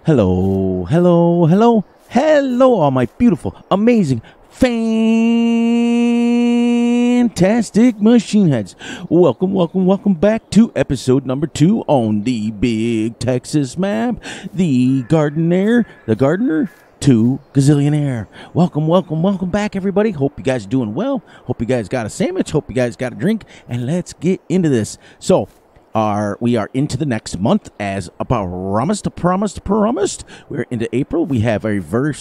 Hello, hello, hello, hello, all my beautiful, amazing, fantastic machine heads. Welcome, welcome, welcome back to episode number 2 on the big Texas map, the Gardner to Gazillionaire. Welcome, welcome, welcome back, everybody. Hope you guys are doing well. Hope you guys got a sandwich. Hope you guys got a drink. And let's get into this. So, we are into the next month as promised. We're into April. We have our very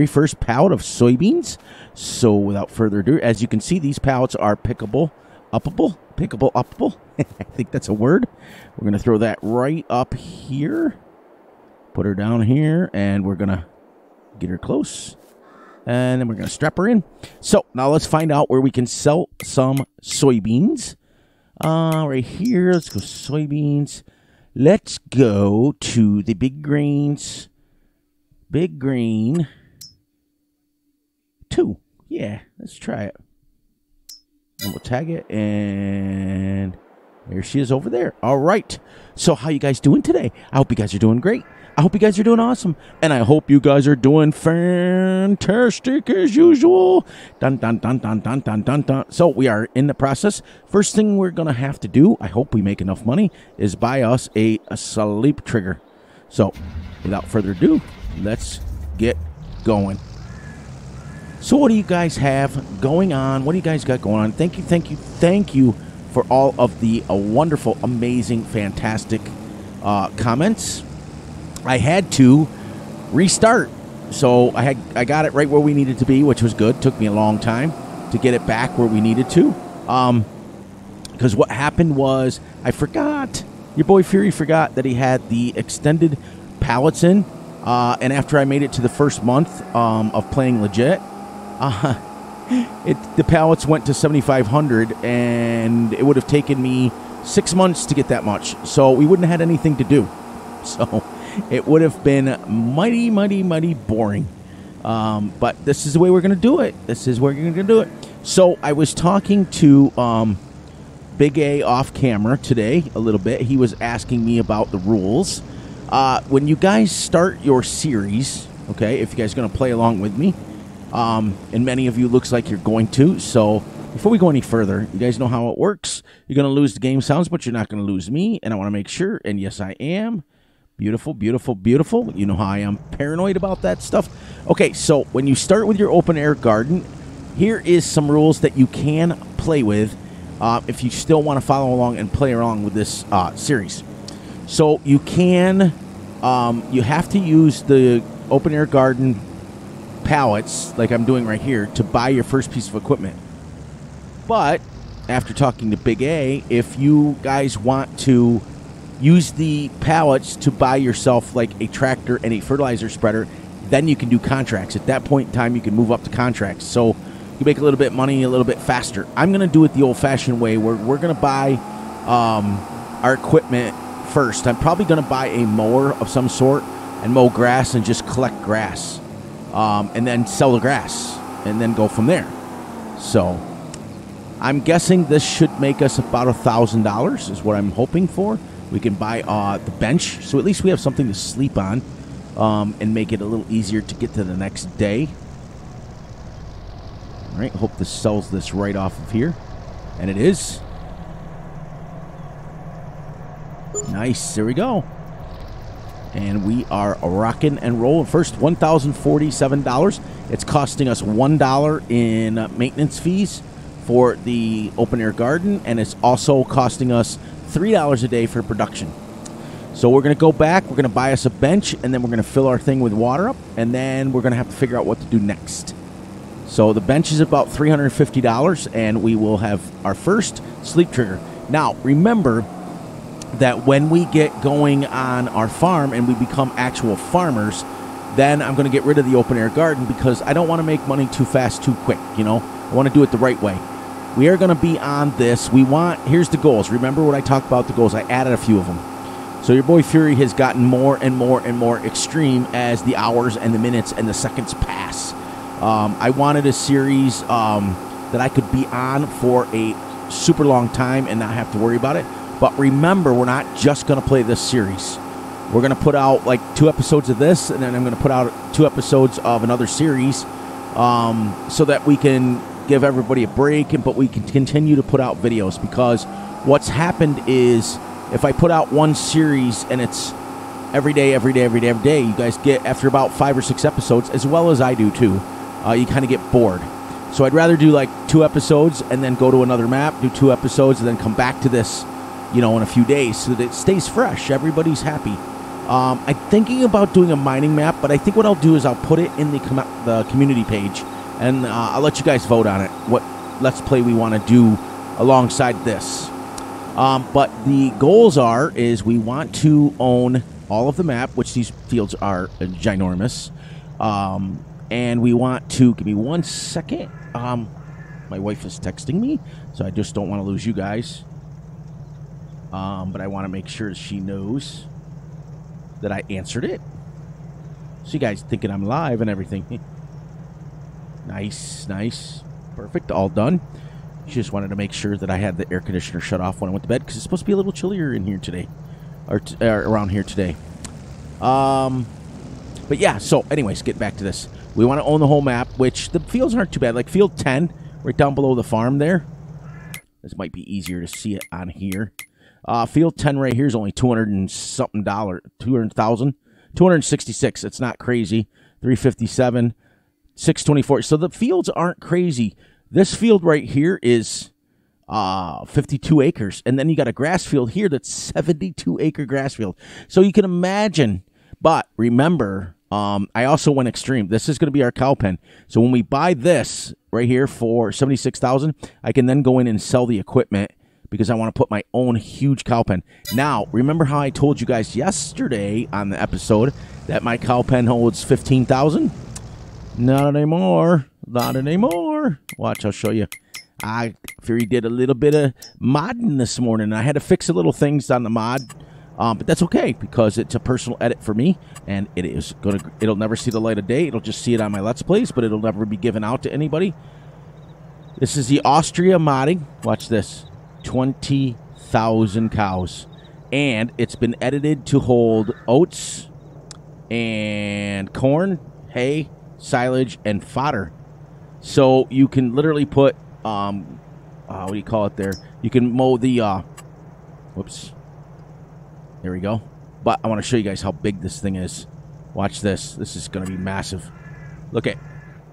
first pallet of soybeans. So without further ado, as you can see, these pallets are pickable, uppable. I think that's a word. We're going to throw that right up here. Put her down here, and we're going to get her close. And then we're going to strap her in. So now let's find out where we can sell some soybeans. Right here, let's go soybeans. Let's go to the big greens. Big green 2. Yeah, let's try it. And we'll tag it, and there she is over there. All right. So how you guys doing today? I hope you guys are doing great. I hope you guys are doing awesome. And I hope you guys are doing fantastic as usual. Dun, dun, dun, dun, dun, dun, dun, dun. So we are in the process. First thing we're going to have to do, I hope we make enough money, is buy us a sleep trigger. So without further ado, let's get going. So what do you guys have going on? What do you guys got going on? Thank you for all of the wonderful, amazing, fantastic comments. I had to restart, so I got it right where we needed to be, which was good. Took me a long time to get it back where we needed to, because what happened was I forgot. Your boy Fury forgot that he had the extended pallets in, and after I made it to the first month of playing legit, the pallets went to 7,500, and it would have taken me 6 months to get that much, so we wouldn't have had anything to do. So it would have been mighty boring. But this is the way we're going to do it. So I was talking to Big A off camera today a little bit. He was asking me about the rules. When you guys start your series, okay, if you guys are going to play along with me, and many of you looks like you're going to. So before we go any further, you guys know how it works. You're going to lose the game sounds, but you're not going to lose me. And I want to make sure, and yes, I am. Beautiful, beautiful, beautiful. You know how I am paranoid about that stuff. Okay, so when you start with your open air garden, here is some rules that you can play with if you still want to follow along and play along with this series. So you can, you have to use the open air garden pallets, like I'm doing right here, to buy your first piece of equipment. But after talking to Big A, if you guys want to use the pallets to buy yourself like a tractor and a fertilizer spreader, then you can do contracts. At that point in time, you can move up to contracts. So you make a little bit of money a little bit faster. I'm going to do it the old-fashioned way, where we're going to buy our equipment first. I'm probably going to buy a mower of some sort and mow grass and just collect grass, and then sell the grass and then go from there. So I'm guessing this should make us about $1,000 is what I'm hoping for. We can buy the bench, so at least we have something to sleep on, and make it a little easier to get to the next day. All right, hope this sells this right off of here. And it is. Nice, there we go. And we are rocking and rolling. First, $1,047. It's costing us $1 in maintenance fees for the open air garden, and it's also costing us $3 a day for production. So we're going to go back, we're going to buy us a bench, and then we're going to fill our thing with water up, and then we're going to have to figure out what to do next. So the bench is about $350, and we will have our first sleep trigger. Now, remember that when we get going on our farm and we become actual farmers, then I'm going to get rid of the open air garden, because I don't want to make money too fast, too quick, you know? I want to do it the right way. We are going to be on this. Here's the goals. Remember what I talked about the goals? I added a few of them. So your boy Fury has gotten more and more extreme as the hours and the minutes and the seconds pass. I wanted a series that I could be on for a super long time and not have to worry about it. But remember, we're not just going to play this series. We're going to put out like 2 episodes of this, and then I'm going to put out 2 episodes of another series, so that we can give everybody a break, but we can continue to put out videos, because what's happened is if I put out one series and it's every day, you guys get, after about 5 or 6 episodes, as well as I do too, you kind of get bored. So I'd rather do like 2 episodes and then go to another map, do 2 episodes, and then come back to this, in a few days, so that it stays fresh. Everybody's happy. I'm thinking about doing a mining map, but I think what I'll do is I'll put it in the community page, and I'll let you guys vote on it, what Let's Play we want to do alongside this. But the goals is we want to own all of the map, which these fields are ginormous. And we want to, give me 1 second. My wife is texting me, so I just don't want to lose you guys. But I want to make sure she knows that I answered it. So you guys thinking I'm live and everything. Nice, nice. Perfect, all done. She just wanted to make sure that I had the air conditioner shut off when I went to bed, because it's supposed to be a little chillier in here today. Or around here today. But yeah, so anyways, getting back to this. We want to own the whole map, which the fields aren't too bad. Like field 10, right down below the farm there. This might be easier to see it on here. Field 10 right here is only $200,000. 266. It's not crazy. 357. 624. So the fields aren't crazy. This field right here is 52 acres. And then you got a grass field here that's 72-acre grass field. So you can imagine. But remember, I also went extreme. This is going to be our cow pen. So when we buy this right here for $76,000, I can then go in and sell the equipment, because I want to put my own huge cow pen. Now, remember how I told you guys yesterday on the episode that my cow pen holds 15,000? Not anymore. Not anymore. Watch, I'll show you. I did a little bit of modding this morning. I had to fix a little things on the mod. But that's okay, because it's a personal edit for me, and it'll never see the light of day. It'll just see it on my Let's Plays, but it'll never be given out to anybody. This is the Austria modding. Watch this. 20,000 cows. And it's been edited to hold oats and corn, hay, silage, and fodder. So you can literally put, what do you call it there? You can mow the, whoops. There we go. But I want to show you guys how big this thing is. Watch this. This is going to be massive. Look at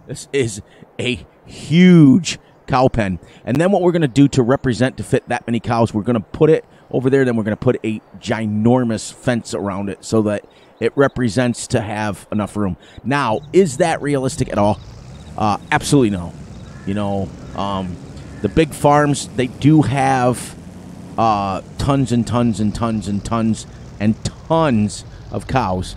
this. Is a huge cow pen. And then what we're going to do to fit that many cows, we're going to put it over there. Then we're going to put a ginormous fence around it so that it represents to have enough room. Now, is that realistic at all? Absolutely no. The big farms, they do have tons and tons and tons and tons and tons of cows.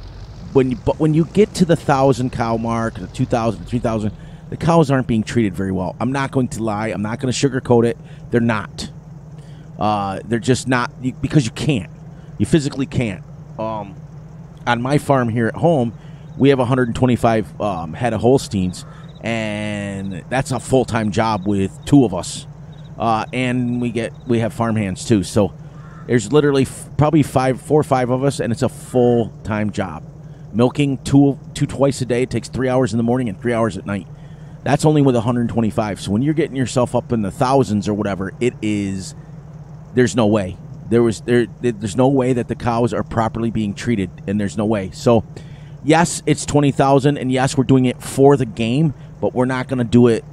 But when you get to the 1,000 cow mark, the 2,000, 3,000, the cows aren't being treated very well. I'm not going to lie. I'm not going to sugarcoat it. They're not. They're just not, because you can't. You physically can't. On my farm here at home, we have 125 head of Holsteins, and that's a full-time job with 2 of us. And we have farm hands too. So there's literally probably 4 or 5 of us, and it's a full-time job. Milking twice a day. It takes 3 hours in the morning and 3 hours at night. That's only with 125. So when you're getting yourself up in the thousands or whatever, there's no way. There's no way that the cows are properly being treated, and there's no way. So yes, it's 20,000, and yes, we're doing it for the game, but we're not going to do it,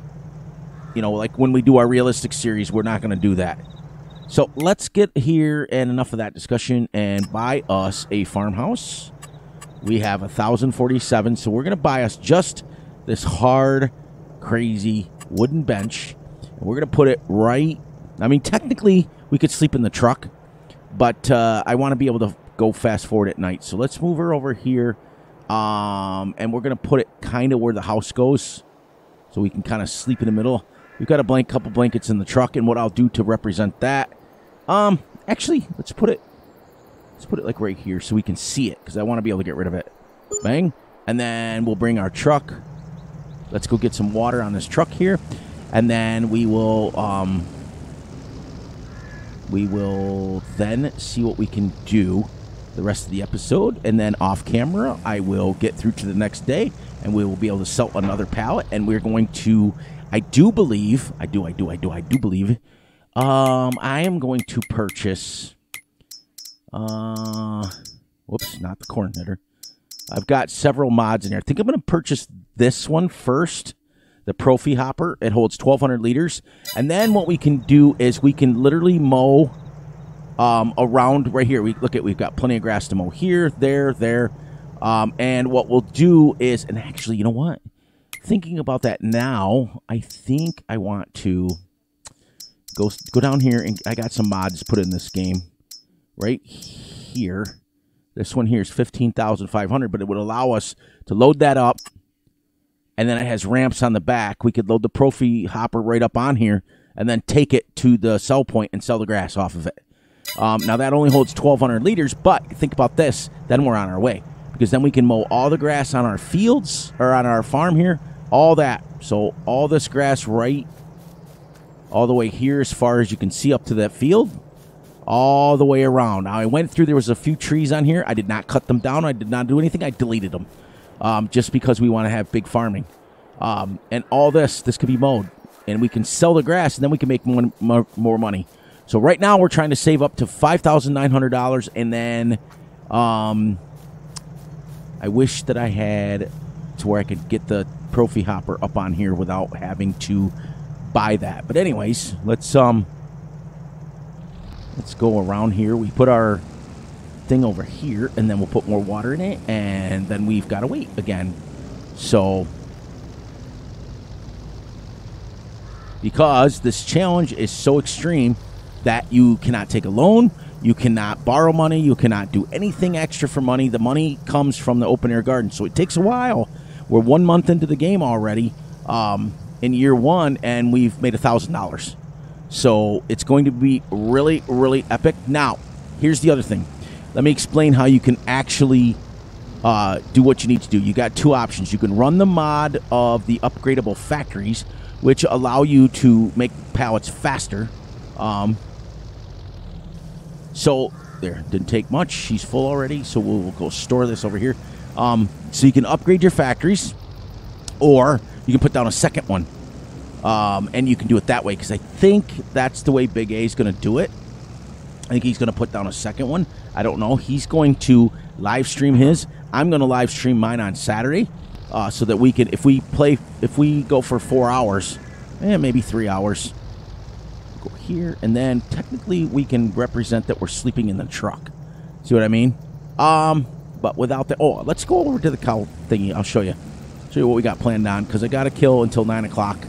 like when we do our realistic series, we're not going to do that. So let's get here, and enough of that discussion, and buy us a farmhouse. We have 1,047, so we're going to buy us just this hard, crazy wooden bench. And we're going to put it right, technically we could sleep in the truck, but I want to be able to go fast forward at night. So let's move her over here, and we're going to put it kind of where the house goes, so we can kind of sleep in the middle. We've got a couple blankets in the truck, and what I'll do to represent that, actually, let's put it like right here so we can see it, because I want to be able to get rid of it. Bang. And then we'll bring our truck. Let's go get some water on this truck here, and then we will then see what we can do the rest of the episode, and then off camera I will get through to the next day, and we will be able to sell another pallet. And we're going to, I do believe I am going to purchase whoops, not the corn knitter. I've got several mods in here. I think I'm going to purchase this one first, the Profi hopper. It holds 1,200 liters. And then what we can do is we can literally mow around right here. We've got plenty of grass to mow here, there. And what we'll do is, and actually, you know what? Thinking about that now, I think I want to go down here, and I got some mods put in this game right here. This one here is 15,500, but it would allow us to load that up, and then it has ramps on the back. We could load the Profi hopper right up on here and then take it to the sell point and sell the grass off of it. Now, that only holds 1,200 liters, but think about this. Then we're on our way, because then we can mow all the grass on our fields or on our farm here, all that. So all this grass right all the way here as far as you can see up to that field, all the way around. Now, I went through, there was a few trees on here. I did not cut them down. I did not do anything. I deleted them just because we want to have big farming. And all this could be mowed, and we can sell the grass, and then we can make more money. So right now we're trying to save up to $5,900, and then I wish that I had to where I could get the Profi hopper up on here without having to buy that. But anyways, let's go around here. We put our thing over here, and then we'll put more water in it, and then we've got to wait again. So, because this challenge is so extreme that you cannot take a loan, you cannot borrow money, you cannot do anything extra for money. The money comes from the open air garden, so it takes a while. We're 1 month into the game already, in year one, and we've made $1,000. So it's going to be really, really epic. Now, here's the other thing. Let me explain how you can actually do what you need to do. You got two options. You can run the mod of the upgradable factories, which allow you to make pallets faster. So there, didn't take much. She's full already, so we'll go store this over here. So you can upgrade your factories, or you can put down a second one. And you can do it that way, because I think that's the way Big A is going to do it. I think he's going to put down a second one. I don't know. He's going to live stream his. I'm going to live stream mine on Saturday, so that we can, if we go for 4 hours, maybe 3 hours, go here, and then technically we can represent that we're sleeping in the truck. See what I mean? But without the, let's go over to the cow thingy. I'll show you what we got planned on, because I got to kill until 9 o'clock.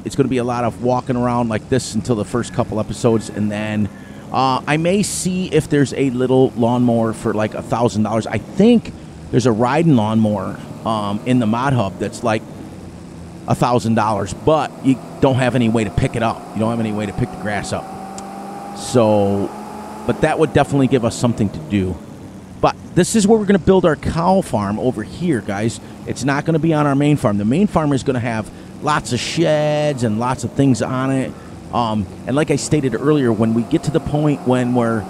It's going to be a lot of walking around like this until the first couple episodes, and then I may see if there's a little lawnmower for like $1,000. I think there's a riding lawnmower in the mod hub that's like $1,000, but you don't have any way to pick it up. You don't have any way to pick the grass up. So, but that would definitely give us something to do. But this is where we're going to build our cow farm over here, guys. It's not going to be on our main farm. The main farm is going to have lots of sheds and lots of things on it. And like I stated earlier, when we get to the point when we're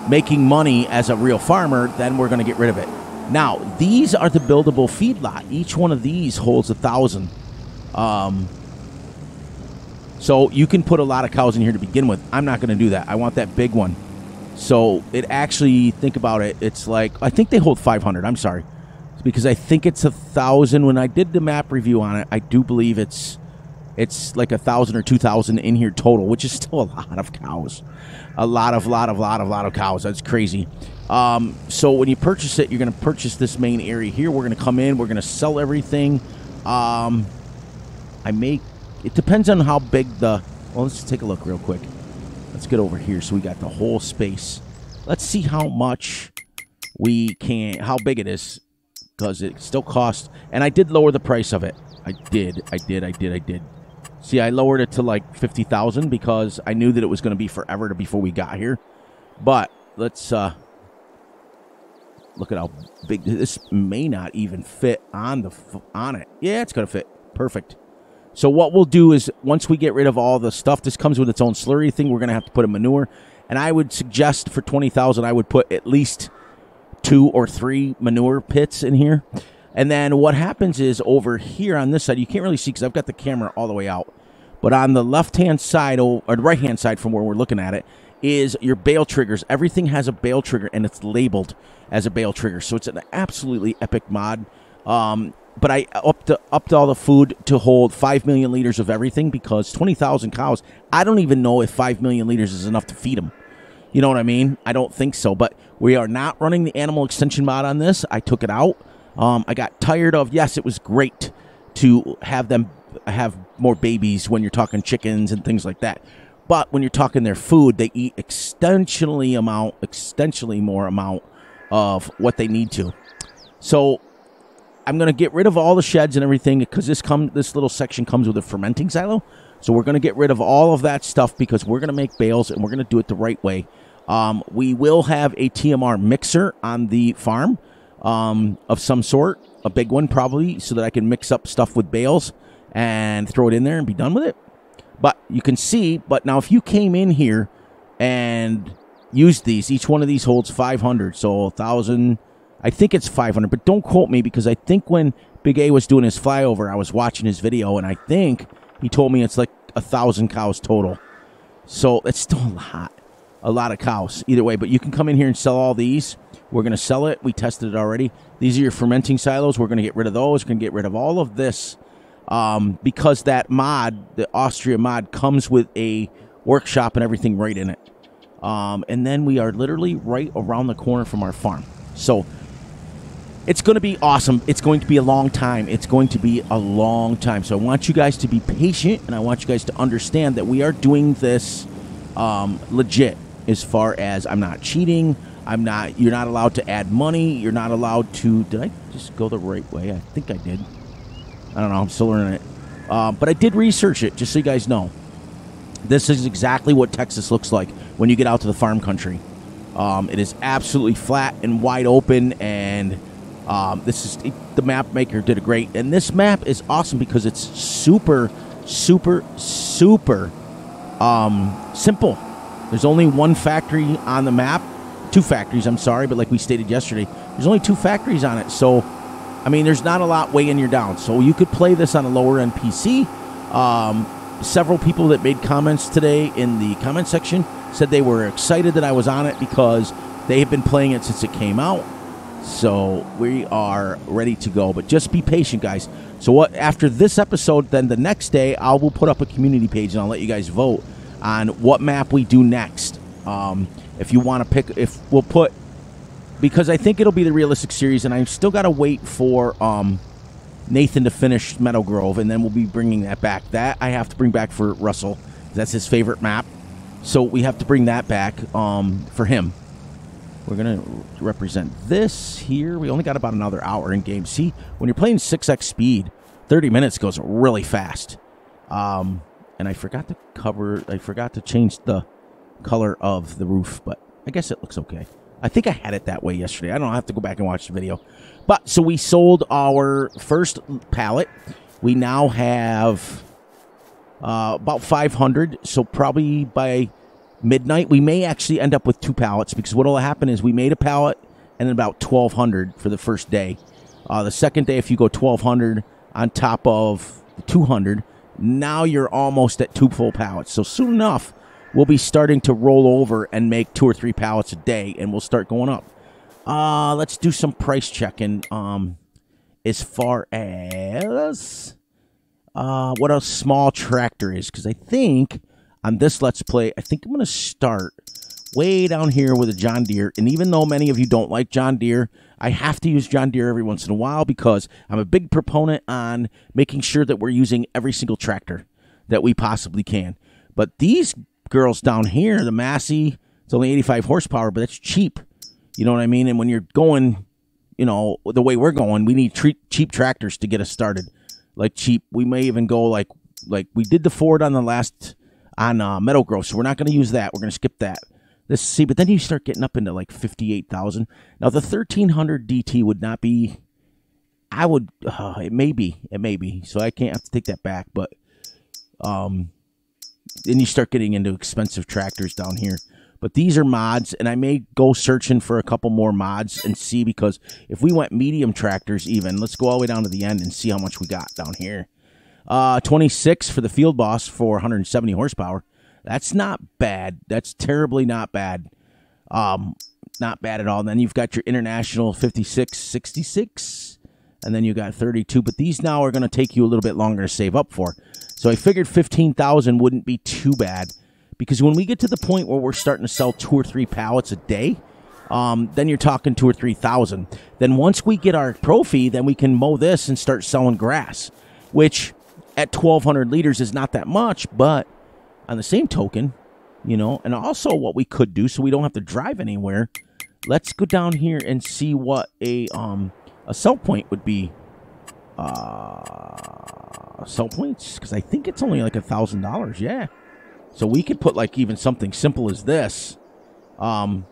making money as a real farmer, then we're going to get rid of it. Now, these are the buildable feedlot. Each one of these holds 1,000. So you can put a lot of cows in here to begin with. I'm not going to do that. I want that big one. So it actually, think about it, it's like, I think they hold 500. I'm sorry. It's because I think it's 1,000. When I did the map review on it, I do believe it's like 1,000 or 2,000 in here total, which is still a lot of cows. A lot of cows. That's crazy. So when you purchase it, you're going to purchase this main area here. We're going to come in. We're going to sell everything. It depends on how big well, let's take a look real quick. Let's get over here so we got the whole space. Let's see how much how big it is, because it still costs. And I did lower the price of it. I did. See, I lowered it to like 50,000 because I knew that it was going to be forever before we got here. But let's look at how big this may not even fit on it. Yeah, it's going to fit. Perfect. So what we'll do is, once we get rid of all the stuff, this comes with its own slurry thing. We're going to have to put a manure. And I would suggest for 20,000, I would put at least 2 or 3 manure pits in here. And then what happens is over here on this side, you can't really see because I've got the camera all the way out. But on the left-hand side, or the right-hand side from where we're looking at it, is your bale triggers. Everything has a bale trigger, and it's labeled as a bale trigger. So it's an absolutely epic mod. But I upped all the food to hold 5 million liters of everything because 20,000 cows, I don't even know if 5 million liters is enough to feed them. You know what I mean? I don't think so. But we are not running the animal extension mod on this. I took it out. I got tired of, yes, it was great to have them have more babies when you're talking chickens and things like that. But when you're talking their food, they eat extensionally more amount of what they need to. So I'm going to get rid of all the sheds and everything because this little section comes with a fermenting silo. So we're going to get rid of all of that stuff because we're going to make bales and we're going to do it the right way. We will have a TMR mixer on the farm of some sort, a big one probably, so that I can mix up stuff with bales and throw it in there and be done with it. But you can see, but now if you came in here and used these, each one of these holds 500, so 1,000, I think it's 500, but don't quote me because I think when Big A was doing his flyover, I was watching his video, and I think he told me it's like 1,000 cows total. So it's still a lot of cows either way, but you can come in here and sell all these. We're going to sell it. We tested it already. These are your fermenting silos. We're going to get rid of those. We're going to get rid of all of this. Because that mod, the Austria mod, comes with a workshop and everything right in it. And then we are literally right around the corner from our farm. So it's going to be awesome. It's going to be a long time. It's going to be a long time. So I want you guys to be patient, and I want you guys to understand that we are doing this legit as far as I'm not cheating. You're not allowed to add money. You're not allowed to, did I just go the right way? I think I did. I don't know. I'm still learning it. But I did research it, just so you guys know. This is exactly what Texas looks like when you get out to the farm country. It is absolutely flat and wide open, and the map maker did a great. And this map is awesome because it's super, super, super simple. There's only one factory on the map. 2 factories, I'm sorry, but like we stated yesterday, there's only 2 factories on it. So I mean, there's not a lot weighing you down. So you could play this on a lower-end PC. Several people that made comments today in the comment section said they were excited that I was on it because they have been playing it since it came out. So we are ready to go. But just be patient, guys. So after this episode, then the next day, I will put up a community page, and I'll let you guys vote on what map we do next. If you want to pick, we'll put... Because I think it'll be the realistic series, and I've still got to wait for Nathan to finish Meadow Grove, and then we'll be bringing that back. That I have to bring back for Russell. That's his favorite map. So we have to bring that back for him. We're going to represent this here. We only got about another hour in game. See, when you're playing 6x speed, 30 minutes goes really fast. And I forgot to change the color of the roof, but I guess it looks okay. I think I had it that way yesterday. I don't know. I have to go back and watch the video. But, so we sold our first pallet. We now have about 500. So probably by midnight, we may actually end up with 2 pallets. Because what will happen is we made a pallet and then about 1,200 for the first day. The second day, if you go 1,200 on top of 200, now you're almost at 2 full pallets. So soon enough, we'll be starting to roll over and make 2 or 3 pallets a day, and we'll start going up. Let's do some price checking as far as what a small tractor is, because I think on this Let's Play, I think I'm going to start way down here with a John Deere, and even though many of you don't like John Deere, I have to use John Deere every once in a while because I'm a big proponent on making sure that we're using every single tractor that we possibly can. But these girls down here, the Massey, it's only 85 horsepower, but it's cheap. You know what I mean? And when you're going, you know, the way we're going, we need cheap tractors to get us started. Like cheap. We may even go like we did the Ford on the last, on Meadow Grove, so we're not going to use that. We're going to skip that. But then you start getting up into like 58,000. Now, the 1300 DT would not be, it may be. So I can't have to take that back, but, then you start getting into expensive tractors down here. But these are mods, and I may go searching for a couple more mods and see, because if we went medium tractors even, let's go all the way down to the end and see how much we got down here. 26 for the Field Boss for 170 horsepower. That's not bad. That's terribly not bad. Not bad at all. And then you've got your International 56, 66, and then you got 32. But these now are going to take you a little bit longer to save up for. So I figured 15,000 wouldn't be too bad. Because when we get to the point where we're starting to sell 2 or 3 pallets a day, then you're talking 2,000 or 3,000. Then once we get our trophy, then we can mow this and start selling grass, which at 1,200 liters is not that much. But on the same token, you know, and also what we could do, so we don't have to drive anywhere. Let's go down here and see what a sell point would be. Sell points, because I think it's only like $1,000. Yeah. So we could put like even something simple as this. Now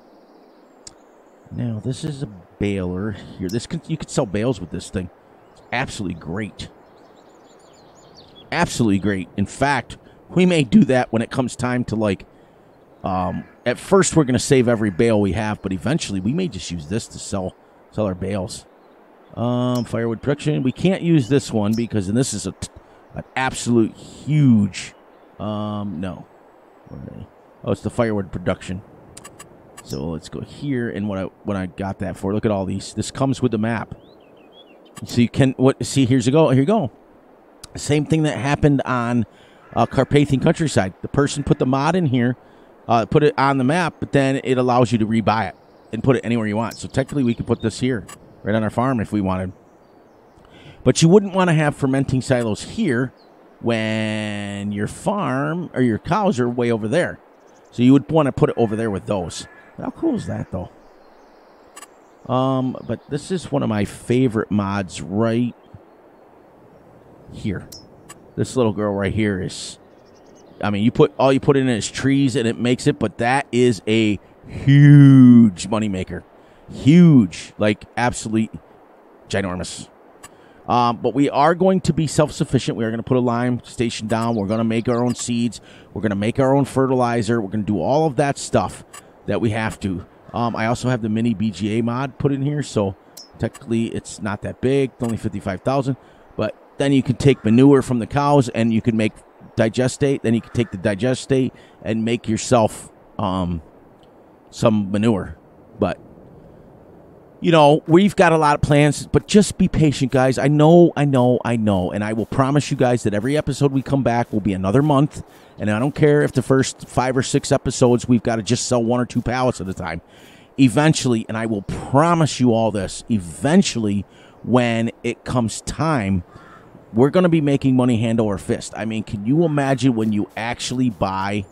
this is a baler here. You could sell bales with this thing. It's absolutely great. Absolutely great. In fact, we may do that when it comes time to like. At first we're going to save every bale we have, but eventually we may just use this to sell our bales. Firewood production. We can't use this one because this is an absolute huge. No. Oh, it's the firewood production. So let's go here, and what I got that for. Look at all these. This comes with the map. So you can see. Here you go. Same thing that happened on Carpathian Countryside. The person put the mod in here, put it on the map, but then it allows you to rebuy it and put it anywhere you want. So technically, we could put this here, right on our farm, if we wanted. But you wouldn't want to have fermenting silos here when your farm or your cows are way over there. So you would want to put it over there with those. How cool is that, though? But this is one of my favorite mods right here. This little girl right here is, I mean, all you put in is trees and it makes it, but that is a huge moneymaker. Huge, like absolutely ginormous. But we are going to be self-sufficient. We are going to put a lime station down. We're going to make our own seeds. We're going to make our own fertilizer. We're going to do all of that stuff that we have to. I also have the mini BGA mod put in here, so technically it's not that big. It's only 55,000. But then you can take manure from the cows and you can make digestate. Then you can take the digestate and make yourself some manure. But you know, we've got a lot of plans, but just be patient, guys. I know. And I will promise you guys that every episode we come back will be another month. And I don't care if the first 5 or 6 episodes we've got to just sell 1 or 2 pallets at a time. Eventually, and I will promise you all this, eventually, when it comes time, we're going to be making money hand over fist. I mean, can you imagine when you actually buy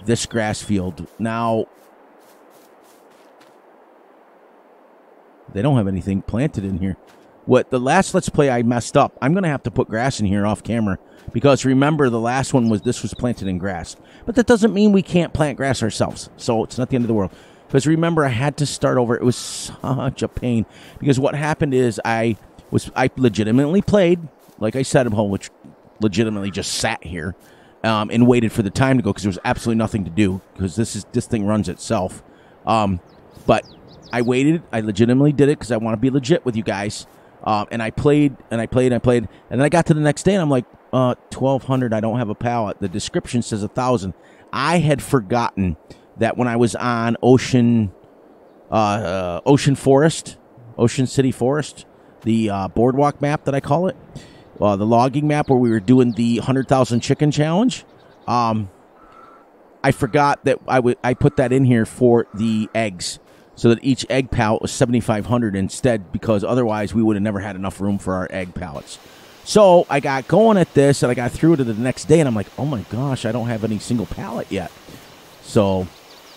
this grass field? Now, they don't have anything planted in here. The last Let's Play I messed up. I'm going to have to put grass in here off camera. Because remember, the last one this was planted in grass. But that doesn't mean we can't plant grass ourselves. So it's not the end of the world. Because remember, I had to start over. It was such a pain. Because what happened is I legitimately played, like I said, which legitimately just sat here and waited for the time to go because there was absolutely nothing to do. Because this thing runs itself. But I waited. I legitimately did it because I want to be legit with you guys. And I played, and I played, and I played. And then I got to the next day, and I'm like, 1,200, I don't have a pallet. The description says 1,000. I had forgotten that when I was on Ocean City Forest, the boardwalk map that I call it, the logging map where we were doing the 100,000 chicken challenge, I forgot that I put that in here for the eggs. So that each egg pallet was 7,500 instead, because otherwise we would have never had enough room for our egg pallets. So I got going at this, and I got through to the next day, and I'm like, oh my gosh, I don't have any single pallet yet. So,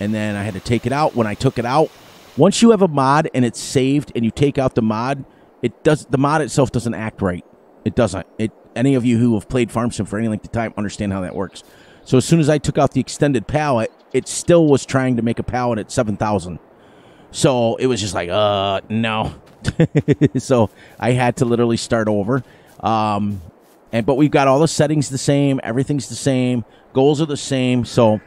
and then I had to take it out. When I took it out, once you have a mod and it's saved, and you take out the mod, the mod itself doesn't act right. It doesn't. Any of you who have played Farm Sim for any length of time understand how that works. So as soon as I took out the extended pallet, it still was trying to make a pallet at 7,000. So it was just like, no. So I had to literally start over. But we've got all the settings the same. Everything's the same. Goals are the same. So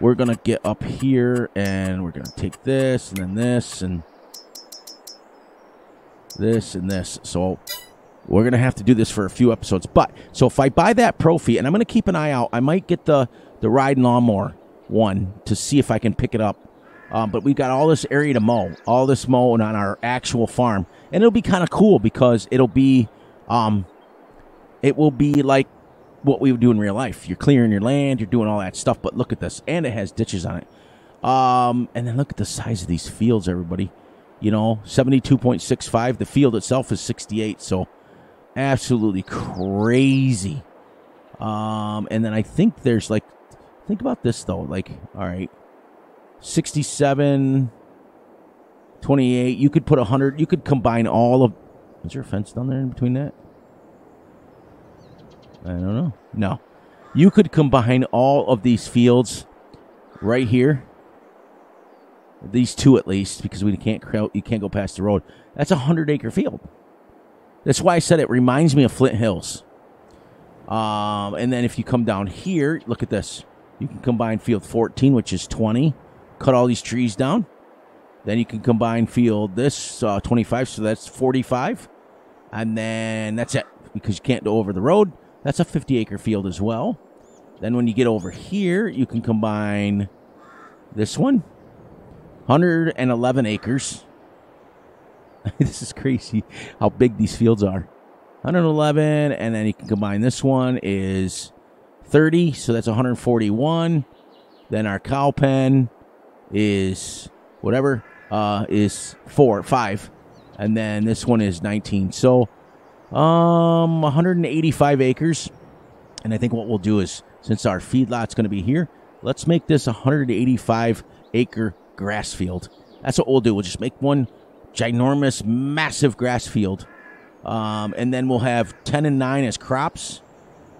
we're going to get up here, and we're going to take this, and then this, and this, and this. So we're going to have to do this for a few episodes. But, so if I buy that Profi, and I'm going to keep an eye out, I might get the Ride Lawnmower one to see if I can pick it up. But we've got all this area to mow, all this mowing on our actual farm. And it'll be kind of cool because it'll be, it will be like what we would do in real life. You're clearing your land, you're doing all that stuff, but look at this. And it has ditches on it. And then look at the size of these fields, everybody. You know, 72.65. The field itself is 68, so absolutely crazy. And then I think there's like, think about this though, like, all right, 67, 28, you could put 100, you could combine all of, is there a fence down there in between that? I don't know. No. You could combine all of these fields right here. These two at least, because you can't go past the road. That's a 100-acre field. That's why I said it reminds me of Flint Hills. And then if you come down here, look at this. You can combine field 14, which is 20. Cut all these trees down. Then you can combine field this 25, so that's 45. And then that's it, because you can't go over the road. That's a 50-acre field as well. Then when you get over here, you can combine this one. 111 acres. This is crazy how big these fields are. 111, and then you can combine this one is 30, so that's 141. Then our cow pen is whatever, is 5. And then this one is 19. So 185 acres. And I think what we'll do is, since our feedlot's going to be here, let's make this a 185-acre grass field. That's what we'll do. We'll just make one ginormous, massive grass field. And then we'll have 10 and 9 as crops.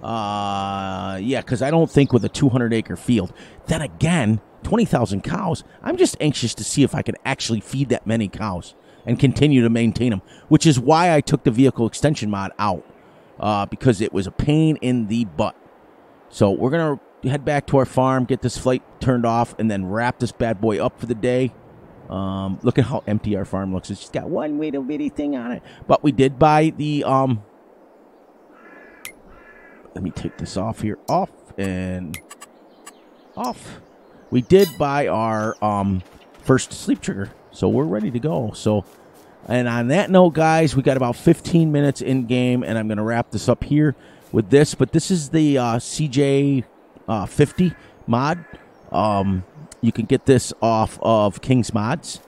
Yeah, because I don't think with a 200-acre field. Then again, 20,000 cows. I'm just anxious to see if I can actually feed that many cows and continue to maintain them, which is why I took the vehicle extension mod out, because it was a pain in the butt. So we're going to head back to our farm, get this flight turned off, and then wrap this bad boy up for the day. Look at how empty our farm looks. It's just got one little bitty thing on it. But we did buy the, let me take this off here. Off and off. We did buy our first sleep trigger. So we're ready to go. So, and on that note, guys, we got about 15 minutes in game, and I'm going to wrap this up here with this. But this is the CJ50 mod. You can get this off of King's Mods.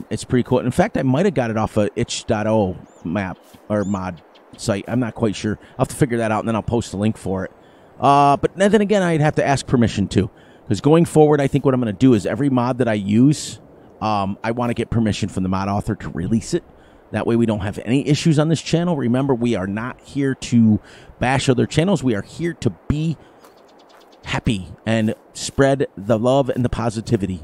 It's pretty cool. In fact, I might have got it off of itch.io map or mod site. I'm not quite sure. I'll have to figure that out, and then I'll post a link for it. But then again, I'd have to ask permission too, because going forward, I think what I'm going to do is every mod that I use, I want to get permission from the mod author to release it. That way we don't have any issues on this channel. Remember, we are not here to bash other channels. We are here to be happy and spread the love and the positivity.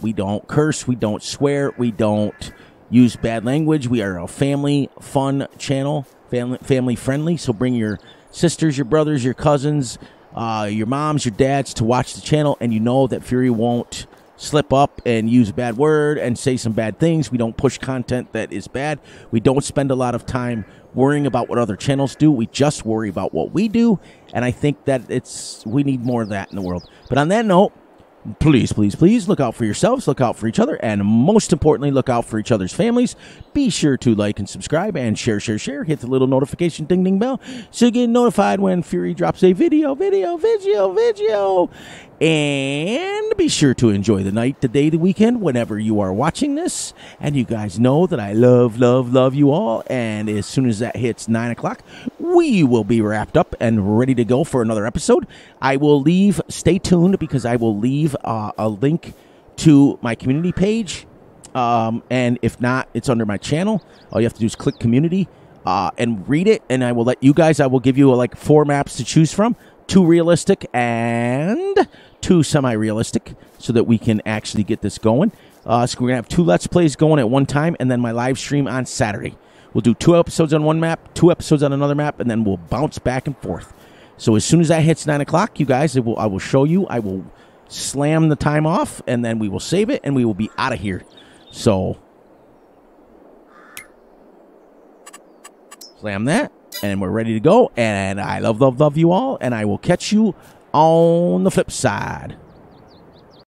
We don't curse. We don't swear. We don't use bad language. We are a family fun channel, family friendly. So bring your sisters, your brothers, your cousins, your moms, your dads to watch the channel, and you know that Fury won't slip up and use a bad word and say some bad things. We don't push content that is bad. We don't spend a lot of time worrying about what other channels do. We just worry about what we do, and I think that we need more of that in the world. But on that note, please, please, please look out for yourselves, look out for each other, and most importantly, look out for each other's families. Be sure to like and subscribe and share. Hit the little notification ding ding bell so you get notified when Fury drops a video. And be sure to enjoy the night, the day, the weekend, whenever you are watching this. And you guys know that I love, love, love you all. And as soon as that hits 9 o'clock, we will be wrapped up and ready to go for another episode. I will leave, stay tuned, because I will leave a link to my community page. And if not, it's under my channel. All you have to do is click community and read it. And I will let you guys, I will give you like 4 maps to choose from. 2 realistic and 2 semi-realistic, so that we can actually get this going. So we're going to have 2 Let's Plays going at one time, and then my live stream on Saturday. We'll do 2 episodes on one map, 2 episodes on another map, and then we'll bounce back and forth. So as soon as that hits 9 o'clock, you guys, I will show you. I will slam the time off, and then we will save it, and we will be out of here. So, slam that, and we're ready to go. And I love you all, and I will catch you on the flip side.